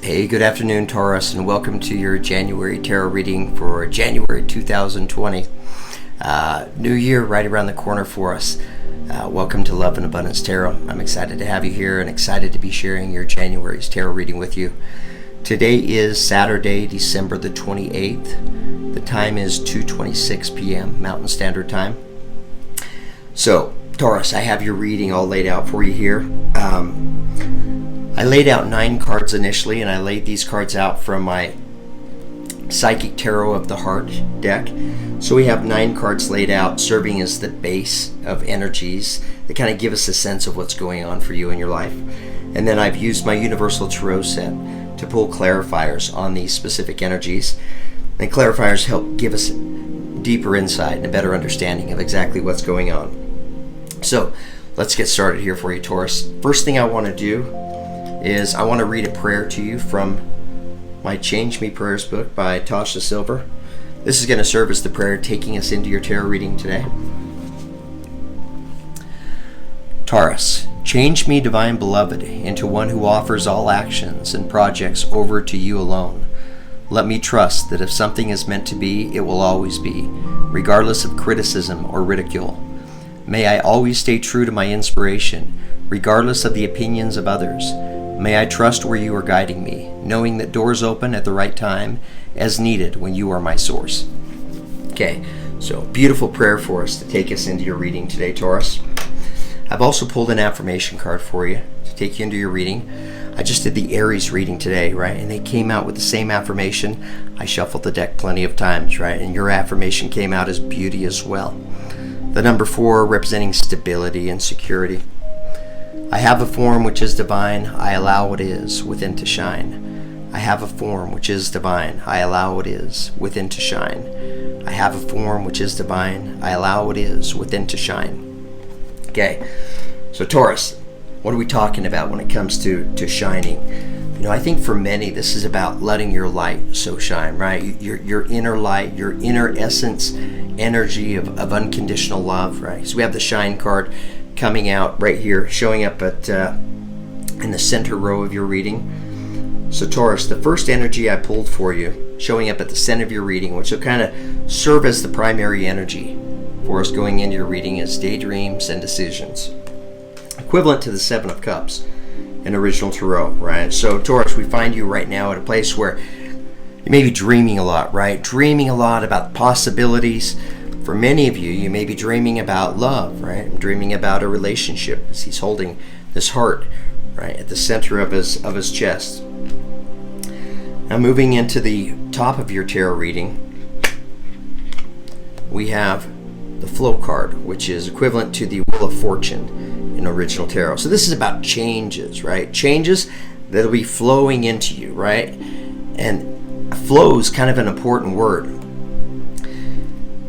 Hey, good afternoon, Taurus, and welcome to your January tarot reading for January 2020. New year right around the corner for us. Welcome to Love and Abundance Tarot. I'm excited to have you here and excited to be sharing your January's tarot reading with you. Today is Saturday, December the 28th. The time is 2:26 p.m. Mountain Standard Time. So, Taurus, I have your reading all laid out for you here. I laid out 9 cards initially, and I laid these cards out from my Psychic Tarot of the Heart deck. So we have 9 cards laid out, serving as the base of energies that kind of give us a sense of what's going on for you in your life. And then I've used my Universal Tarot set to pull clarifiers on these specific energies. And clarifiers help give us deeper insight and a better understanding of exactly what's going on. So let's get started here for you, Taurus. First thing I want to do is I want to read a prayer to you from my Change Me Prayers book by Tasha Silver. This is going to serve as the prayer taking us into your tarot reading today. Taurus, change me, divine beloved, into one who offers all actions and projects over to you alone. Let me trust that if something is meant to be, it will always be, regardless of criticism or ridicule. May I always stay true to my inspiration, regardless of the opinions of others. May I trust where you are guiding me, knowing that doors open at the right time, as needed when you are my source. Okay, so beautiful prayer for us to take us into your reading today, Taurus. I've also pulled an affirmation card for you to take you into your reading. I just did the Aries reading today, right? And they came out with the same affirmation. I shuffled the deck plenty of times, right? And your affirmation came out as beauty as well. The number 4 representing stability and security. I have a form which is divine, I allow what is within to shine. I have a form which is divine, I allow what is within to shine. I have a form which is divine, I allow what is within to shine. Okay, so Taurus, what are we talking about when it comes to shining? You know, I think for many this is about letting your light so shine, right? Your inner light, your inner essence, energy of unconditional love, right? So we have the shine card coming out right here, showing up at in the center row of your reading. So Taurus, the first energy I pulled for you, showing up at the center of your reading, which will kind of serve as the primary energy for us going into your reading, is daydreams and decisions, equivalent to the 7 of Cups in original tarot, right? So Taurus, we find you right now at a place where you may be dreaming a lot, right? Dreaming a lot about possibilities. For many of you, you may be dreaming about love, right? Dreaming about a relationship as he's holding this heart, right, at the center of his chest. Now moving into the top of your tarot reading, we have the Flow card, which is equivalent to the Wheel of Fortune in original tarot. So this is about changes, right? Changes that'll be flowing into you, right? And flow is kind of an important word,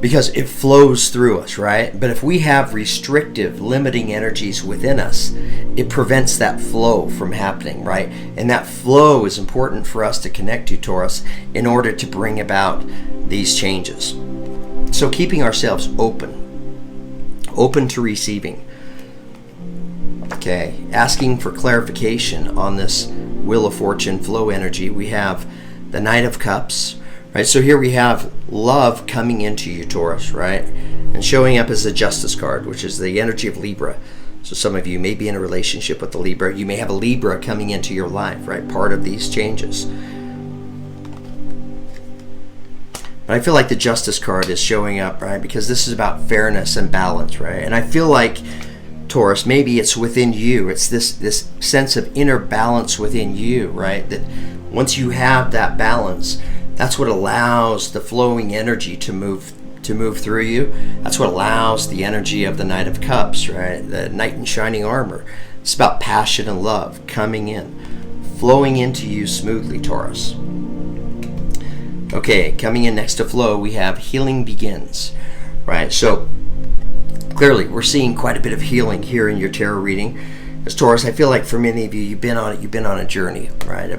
because it flows through us, right? But if we have restrictive, limiting energies within us, it prevents that flow from happening, right? And that flow is important for us to connect to, Taurus, in order to bring about these changes. So keeping ourselves open to receiving. Okay, asking for clarification on this Wheel of Fortune flow energy, we have the Knight of Cups, right? So here we have love coming into you, Taurus, right? And showing up as the Justice card, which is the energy of Libra. So some of you may be in a relationship with the Libra. You may have a Libra coming into your life, right? Part of these changes. But I feel like the Justice card is showing up, right? Because this is about fairness and balance, right? And I feel like, Taurus, maybe it's within you. It's this sense of inner balance within you, right? That once you have that balance, that's what allows the flowing energy to move through you. That's what allows the energy of the Knight of Cups, right? The Knight in shining armor. It's about passion and love coming in, flowing into you smoothly, Taurus. Okay, coming in next to flow, we have healing begins, right? So clearly, we're seeing quite a bit of healing here in your tarot reading. As Taurus, I feel like for many of you, you've been on a journey, right?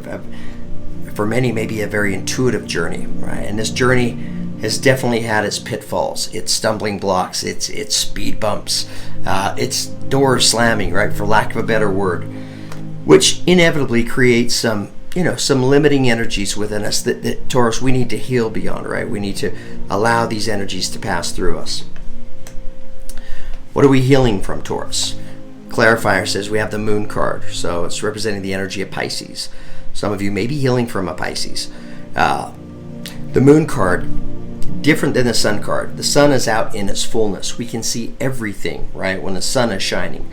For many, maybe a very intuitive journey, right? And this journey has definitely had its pitfalls, its stumbling blocks, its speed bumps, its doors slamming, right, for lack of a better word, which inevitably creates some some limiting energies within us that Taurus, we need to heal beyond, right? We need to allow these energies to pass through us. What are we healing from, Taurus? Clarifier says we have the moon card, so it's representing the energy of Pisces. Some of you may be healing from a Pisces. The moon card, different than the sun card. The sun is out in its fullness. We can see everything, right, when the sun is shining.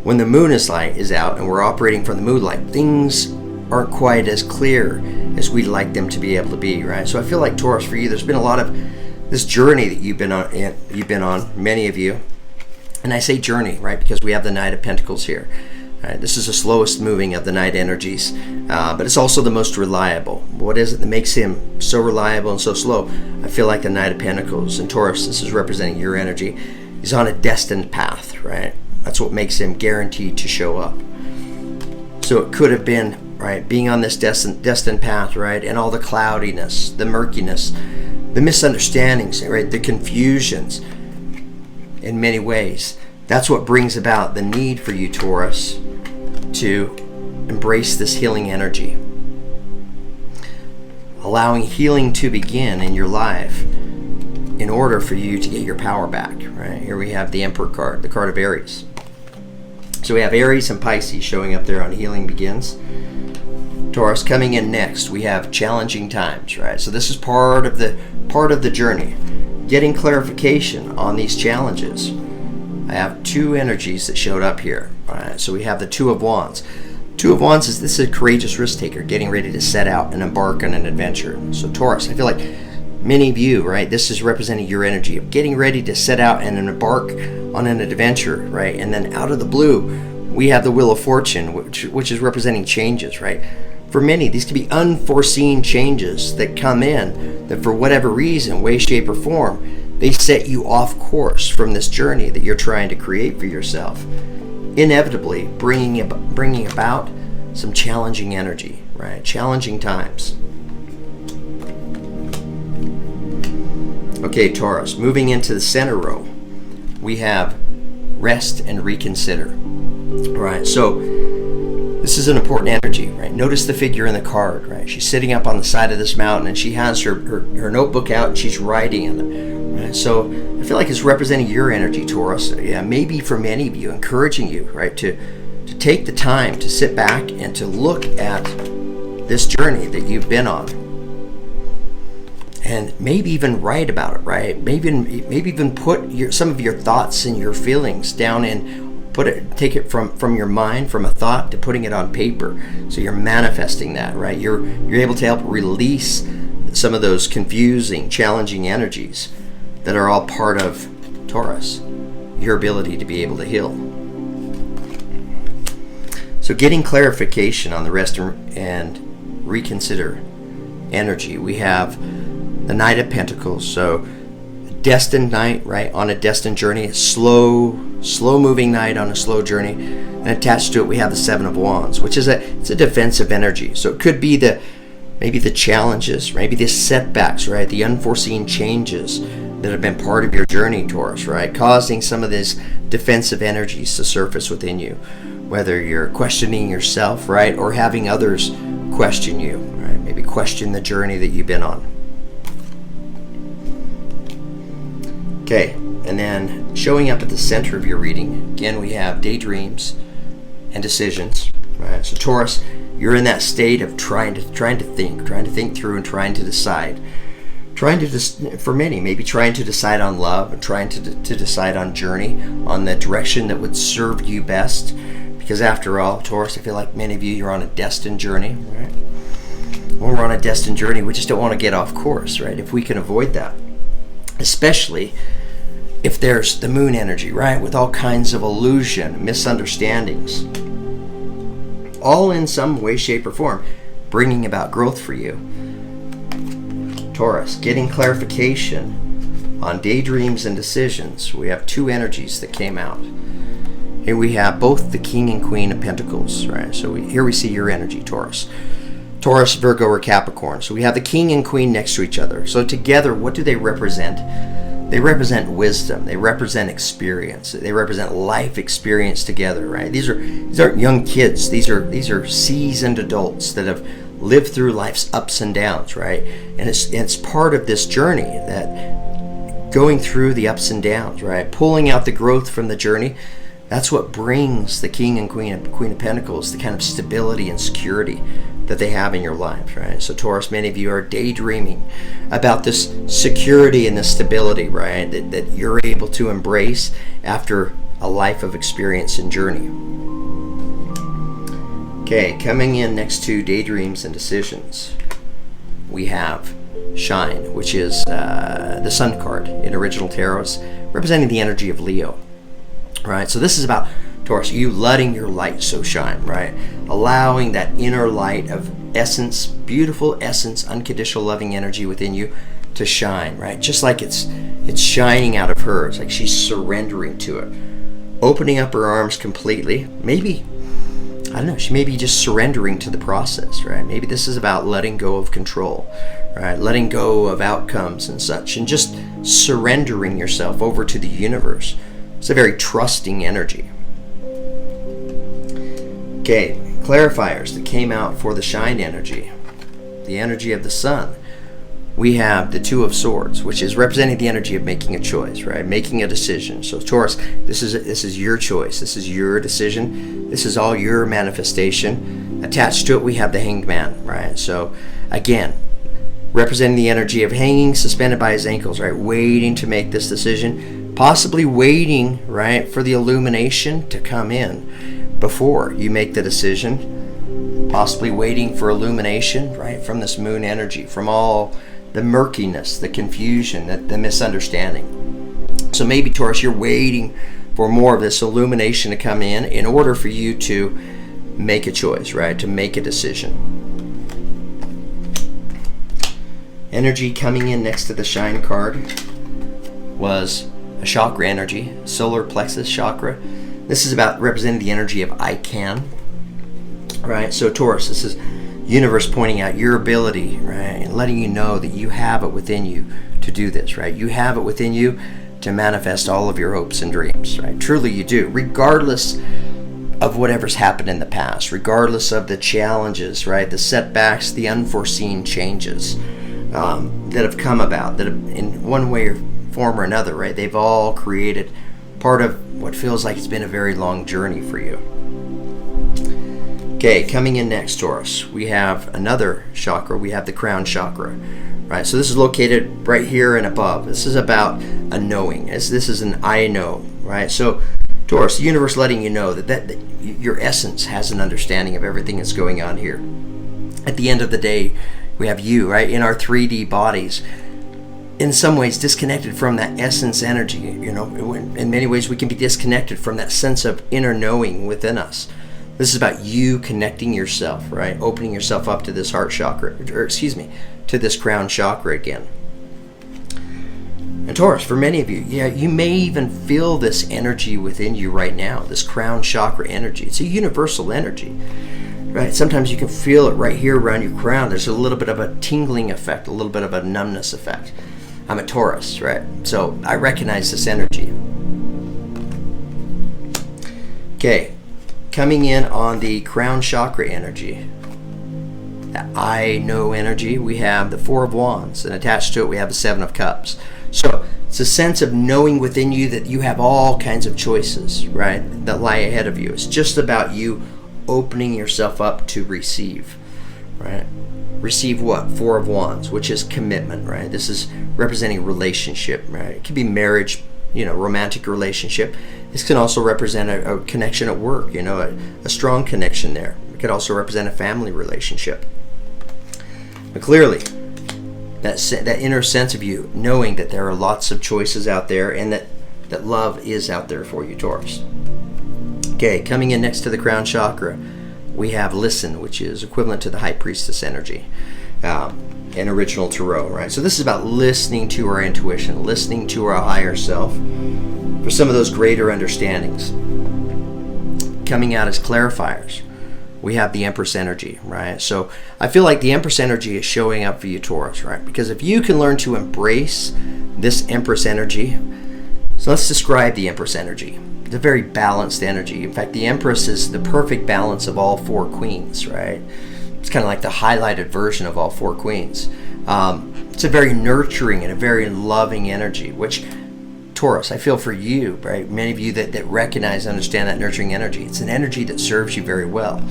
When the moon is out and we're operating from the moonlight, things aren't quite as clear as we'd like them to be able to be, right? So I feel like, Taurus, for you, there's been a lot of this journey that you've been on, many of you. And I say journey, right, because we have the Knight of Pentacles here. Right, this is the slowest moving of the night energies, but it's also the most reliable. What is it that makes him so reliable and so slow? I feel like the Knight of Pentacles. And Taurus, this is representing your energy. He's on a destined path, right? That's what makes him guaranteed to show up. So it could have been, right, being on this destined path, right, and all the cloudiness, the murkiness, the misunderstandings, right, the confusions in many ways. That's what brings about the need for you, Taurus, to embrace this healing energy. Allowing healing to begin in your life in order for you to get your power back, right? Here we have the Emperor card, the card of Aries. So we have Aries and Pisces showing up there on Healing Begins. Taurus, coming in next, we have challenging times, right? So this is part of the journey, getting clarification on these challenges. I have two energies that showed up here. All right, so we have the Two of Wands. Two of Wands is this is a courageous risk taker getting ready to set out and embark on an adventure. So Taurus, I feel like many of you, right, this is representing your energy of getting ready to set out and embark on an adventure, right? And then out of the blue, we have the Wheel of Fortune, which is representing changes, right? For many, these could be unforeseen changes that come in that for whatever reason, way, shape, or form, they set you off course from this journey that you're trying to create for yourself, inevitably bringing about some challenging energy, right? Challenging times. Okay, Taurus, moving into the center row, we have rest and reconsider. All right, so this is an important energy, right? Notice the figure in the card, right? She's sitting up on the side of this mountain and she has her notebook out and she's writing in it. Right? So I feel like it's representing your energy, Taurus. Yeah, maybe for many of you, encouraging you, right, to take the time to sit back and to look at this journey that you've been on, and maybe even write about it, right? Maybe even put some of your thoughts and your feelings down and take it from your mind, from a thought, to putting it on paper. So you're manifesting that, right? You're able to help release some of those confusing, challenging energies that are all part of Taurus, your ability to be able to heal. So getting clarification on the rest and reconsider energy, we have the Knight of Pentacles. So destined knight, right, on a destined journey, a slow moving knight on a slow journey, and attached to it we have the Seven of Wands, which is it's a defensive energy. So it could be maybe the challenges, maybe the setbacks, right, the unforeseen changes that have been part of your journey, Taurus, right, causing some of these defensive energies to surface within you, whether you're questioning yourself, right, or having others question you, right, maybe question the journey that you've been on. Okay, and then showing up at the center of your reading, again, we have daydreams and decisions, right? So Taurus, you're in that state of trying to think through and trying to decide. For many, maybe trying to decide on love and trying to decide on journey, on the direction that would serve you best. Because after all, Taurus, I feel like many of you, you're on a destined journey, right? When we're on a destined journey, we just don't want to get off course, right? If we can avoid that, especially if there's the moon energy, right? With all kinds of illusion, misunderstandings, all in some way, shape, or form, bringing about growth for you. Taurus, getting clarification on daydreams and decisions. We have two energies that came out. Here we have both the King and Queen of Pentacles, right? So here we see your energy, Taurus. Taurus, Virgo, or Capricorn. So we have the King and Queen next to each other. So together, what do they represent? They represent wisdom. They represent experience. They represent life experience together, right? These aren't young kids. These are seasoned adults that have live through life's ups and downs, right? And it's part of this journey, that going through the ups and downs, right? Pulling out the growth from the journey. That's what brings the King and Queen of Pentacles the kind of stability and security that they have in your life, right? So Taurus, many of you are daydreaming about this security and this stability, right? That you're able to embrace after a life of experience and journey. Okay, coming in next to daydreams and decisions, we have Shine, which is the Sun card in original Taurus, representing the energy of Leo. Right, so this is about, Taurus, you letting your light so shine, right? Allowing that inner light of essence, beautiful essence, unconditional loving energy within you to shine, right? Just like it's shining out of her. It's like she's surrendering to it, opening up her arms completely. Maybe, I don't know, she may be just surrendering to the process, right? Maybe this is about letting go of control, right? Letting go of outcomes and such, and just surrendering yourself over to the universe. It's a very trusting energy. Okay, clarifiers that came out for the Shine energy, the energy of the Sun. We have the Two of Swords, which is representing the energy of making a choice, right? Making a decision. So Taurus, this is your choice. This is your decision. This is all your manifestation. Attached to it, we have the Hanged Man, right? So again, representing the energy of hanging suspended by his ankles, right? Waiting to make this decision. Possibly waiting, right, for the illumination to come in before you make the decision. Possibly waiting for illumination, right, from this moon energy, from all the murkiness, the confusion, the misunderstanding. So maybe, Taurus, you're waiting for more of this illumination to come in order for you to make a choice, right, to make a decision. Energy coming in next to the Shine card was a chakra energy, solar plexus chakra. This is about representing the energy of I can, right? So Taurus, this is universe pointing out your ability, right, and letting you know that you have it within you to do this, right? You have it within you to manifest all of your hopes and dreams, right? Truly you do, regardless of whatever's happened in the past, regardless of the challenges, right, the setbacks, the unforeseen changes that have come about, that have, in one way or form or another, right? They've all created part of what feels like it's been a very long journey for you. Okay, coming in next, Taurus, we have another chakra. We have the crown chakra, right? So this is located right here and above. This is about a knowing. This is an I know, right? So Taurus, the universe letting you know that your essence has an understanding of everything that's going on here. At the end of the day, we have you, right, in our 3D bodies, in some ways disconnected from that essence energy. You know, in many ways we can be disconnected from that sense of inner knowing within us. This is about you connecting yourself, right? Opening yourself up to this heart chakra, or excuse me, to this crown chakra again. And Taurus, for many of you, yeah, you may even feel this energy within you right now, this crown chakra energy. It's a universal energy, right? Sometimes you can feel it right here around your crown. There's a little bit of a tingling effect, a little bit of a numbness effect. I'm a Taurus, right? So I recognize this energy. Okay, coming in on the crown chakra energy, that I know energy, we have the Four of Wands, and attached to it we have the Seven of Cups. So it's a sense of knowing within you that you have all kinds of choices, right, that lie ahead of you. It's just about you opening yourself up to receive, right? Receive what? Four of Wands, which is commitment, right? This is representing relationship, right? It could be marriage, you know, romantic relationship. This can also represent a connection at work, you know, a strong connection there. It could also represent a family relationship. But clearly, that inner sense of you knowing that there are lots of choices out there and that love is out there for you, Taurus. Okay, coming in next to the crown chakra, we have Listen, which is equivalent to the High Priestess energy in original Tarot, right? So this is about listening to our intuition, listening to our higher self for some of those greater understandings. Coming out as clarifiers, we have the Empress energy, right? So I feel like the Empress energy is showing up for you, Taurus, right? Because if you can learn to embrace this Empress energy, so let's describe the Empress energy. It's a very balanced energy. In fact, the Empress is the perfect balance of all four queens, right? It's kind of like the highlighted version of all four queens. It's a very nurturing and a very loving energy, which Taurus, I feel for you, right? Many of you that recognize and understand that nurturing energy. It's an energy that serves you very well.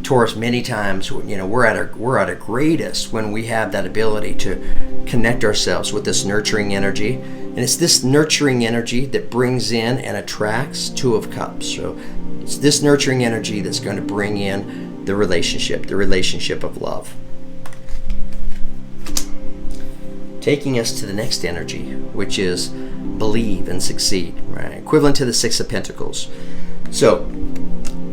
Taurus, many times, we're at our greatest when we have that ability to connect ourselves with this nurturing energy. And it's this nurturing energy that brings in and attracts Two of Cups. So it's this nurturing energy that's going to bring in the relationship of love. Taking us to the next energy, which is believe and succeed, right? Equivalent to the Six of Pentacles. So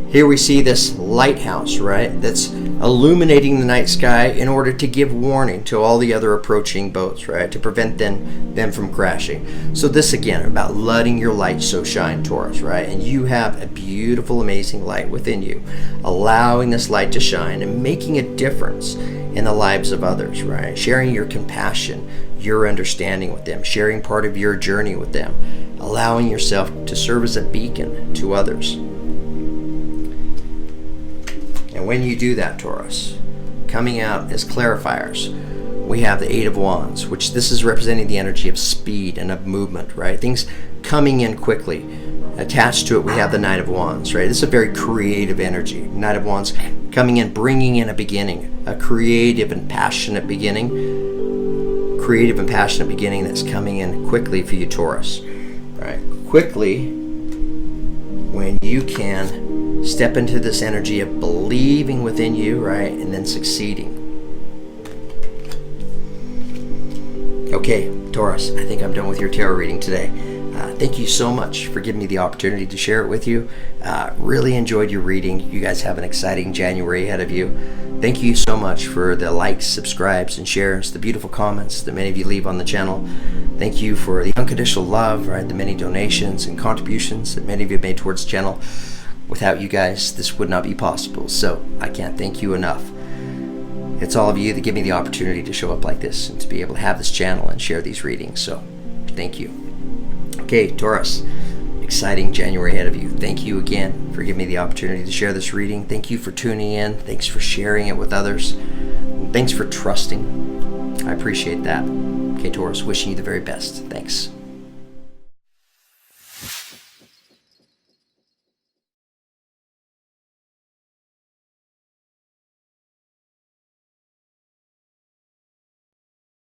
here we see this lighthouse, right? That's illuminating the night sky in order to give warning to all the other approaching boats, right? To prevent them from crashing. So this again about letting your light so shine, Taurus, right? And you have a beautiful, amazing light within you, allowing this light to shine and making a difference in the lives of others, right? Sharing your compassion, your understanding with them, sharing part of your journey with them, allowing yourself to serve as a beacon to others. And when you do that, Taurus, coming out as clarifiers, we have the Eight of Wands, which this is representing the energy of speed and of movement, right? Things coming in quickly. Attached to it, we have the Knight of Wands, right? This is a very creative energy. Knight of Wands coming in, bringing in a beginning, a creative and passionate beginning that's coming in quickly for you, Taurus, right? Quickly, when you can step into this energy of believing within you, right? And then succeeding. Okay, Taurus, I think I'm done with your tarot reading today. Thank you so much for giving me the opportunity to share it with you. Really enjoyed your reading. You guys have an exciting January ahead of you. Thank you so much for the likes, subscribes, and shares, the beautiful comments that many of you leave on the channel. Thank you for the unconditional love, right? The many donations and contributions that many of you made towards the channel. Without you guys, this would not be possible. So I can't thank you enough. It's all of you that give me the opportunity to show up like this and to be able to have this channel and share these readings. So thank you. Okay, Taurus, exciting January ahead of you. Thank you again for giving me the opportunity to share this reading. Thank you for tuning in. Thanks for sharing it with others. And thanks for trusting. I appreciate that. Okay, Taurus, wishing you the very best. Thanks.